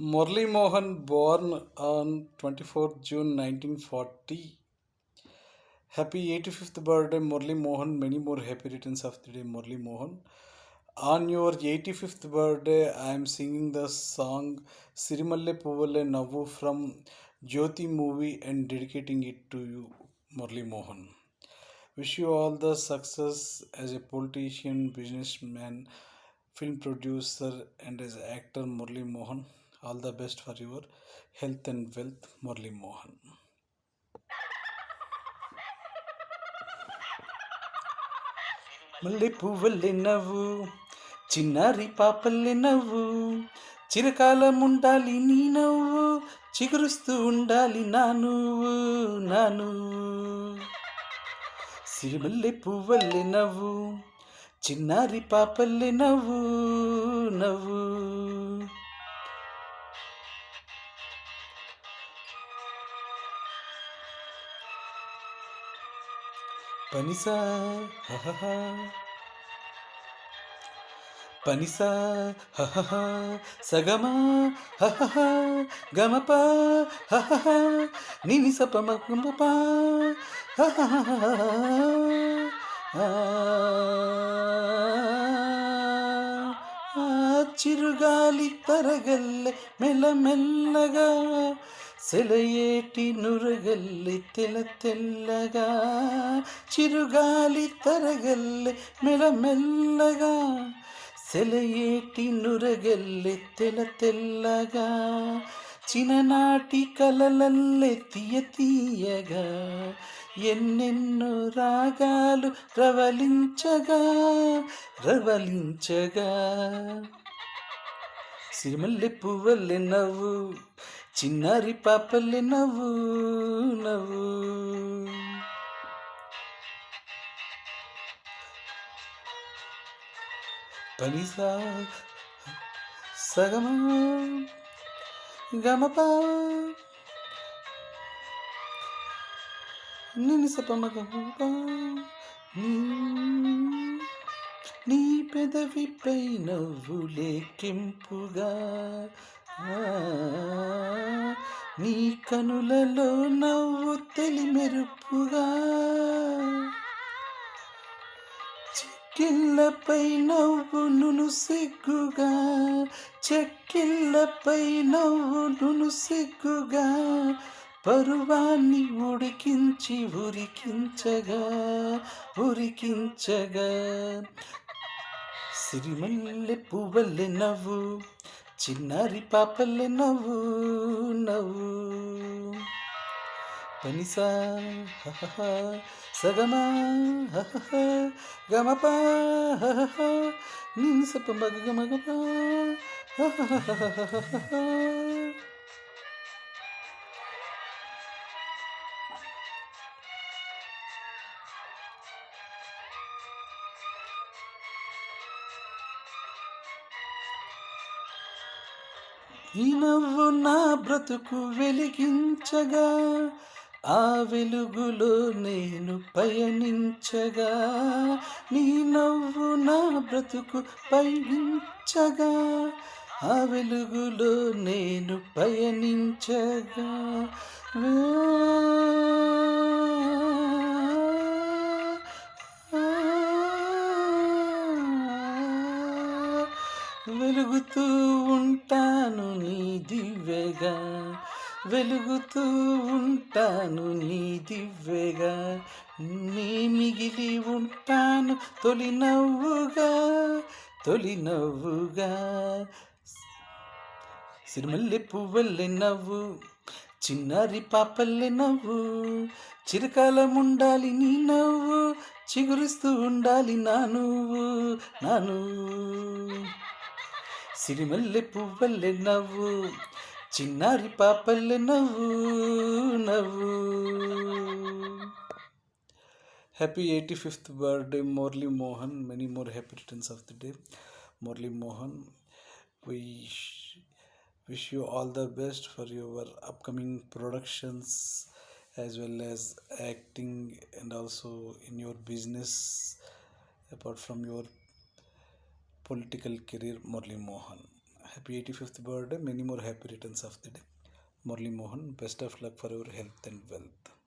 Murli Mohan, born on 24th June 1940. Happy 85th birthday, Murli Mohan. Many more happy returns of the day, Murli Mohan. On your 85th birthday, I am singing the song Sirimalle Puvalle Navu from Jyoti movie and dedicating it to you, Murli Mohan. Wish you all the success as a politician, businessman, film producer, and as actor, Murli Mohan. All the best for your health and wealth, Murli Mohan. మల్లె పువ్వుల్లే నవ్వు చిన్నారి పాపల్లె నవ్వు చిరకాలం ఉండాలి నీ నవ్వు చిగురుస్తూ ఉండాలి నా నువ్వు నా నువ్వు సిరిమల్లె పువ్వల్లె నవ్వు చిన్నారి పాపల్లె నవ్వు నవ్వు పనిసా హహ పనిసా హహ సగమా హహ గమప హహ నిని సపమ గమప చిరుగాలి తరగల్లె మెల్లమెల్లగా సెలయేటి నురగల్లి తెల తెల్లగా చిరుగాలి తరగల్లె మెల్లమెల్లగా సెలయేటి నురగల్లె తెల తెల్లగా చిన్ననాటి కలలల్లె తీయ తీయగా ఎన్నెన్నో రాగాలు రవలించగా రవలించగా సిరిమల్లె పువ్వల్లె నవ్వు చిన్నారి పాపల్లె నవ్వు నవ్వు పనిసా సగమా గమపా నిని సపమ గమపా నీ పెదవిపై నవ్వులే కెంపుగా నీ కనులలో నవ్వు తెలిమెరుపుగా చెక్కిళ్ళపై నవ్వు నును సిగ్గుగా చెక్కిళ్ళపై నవ్వు నును సిగ్గుగా పరువాన్ని ఉడికించి ఉరికించగా ఉరికించగా సిరిమల్లె పువ్వల్లె నవ్వు చిన్నారి పాపల్లె నవ్వు నవ్వు పనిసా హహ సగమా హహ గమప హహ నిని సప మగ గమగప ఈ నవ్వు నా బ్రతుకు వెలిగించగా ఆ వెలుగులో నేను పయనించగా నీ నవ్వు నా బ్రతుకు పయనించగా ఆ వెలుగులో నేను పయనించగా వెలుగుతూ ఉంటాను నీ దివ్యగా వెలుగుతూ ఉంటాను నీ దివ్యగా నీ మిగిలి ఉంటాను తొలి నవ్వుగా తొలి నవ్వుగా సిరిమల్లె పువ్వల్లె నవ్వు చిన్నారి పాపల్లె నవ్వు చిరకాలం ఉండాలి నీ నవ్వు చిగురుస్తూ ఉండాలి నా నువ్వు నా నువ్వు సిరిమల్లె పువ్వల్లె నవ్వు చిన్నారి పాపల్లె నవ్వు నవ్వు happy 85th birthday, Murli Mohan. Many more happy returns of the day, Murli Mohan. We wish you all the best for your upcoming productions as well as acting and also in your business apart from your political career, Murli Mohan. Happy 85th birthday. Many more happy returns of the day. Murli Mohan, best of luck for your health and wealth.